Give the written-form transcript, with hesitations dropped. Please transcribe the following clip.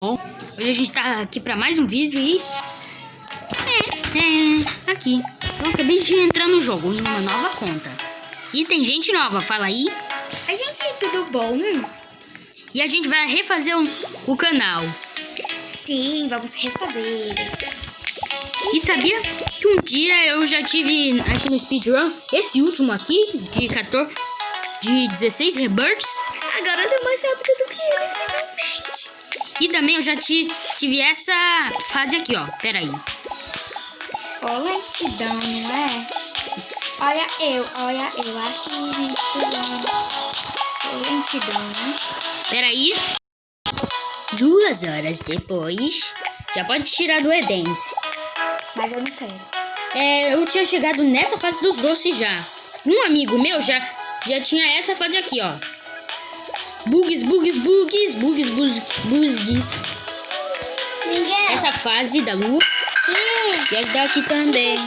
Bom, hoje a gente tá aqui pra mais um vídeo e... aqui. Eu acabei de entrar no jogo em uma nova conta. E tem gente nova, fala aí. A gente, tudo bom? E a gente vai refazer o canal. Sim, vamos refazer. E sabia que um dia eu já tive aqui no speedrun, esse último aqui, de 16 rebirths. Agora eu tô mais rápido do que ele, finalmente. E também eu já tive essa fase aqui, ó. Pera aí. Ó, lentidão, não é? Olha eu aqui, gente. Ó, lentidão, né? Pera aí. 2 horas depois, já pode tirar do Edence. Mas eu não quero. Eu tinha chegado nessa fase dos doces já. Um amigo meu já tinha essa fase aqui, ó. Bugs. Ninguém. Essa fase da lua. E essa daqui também.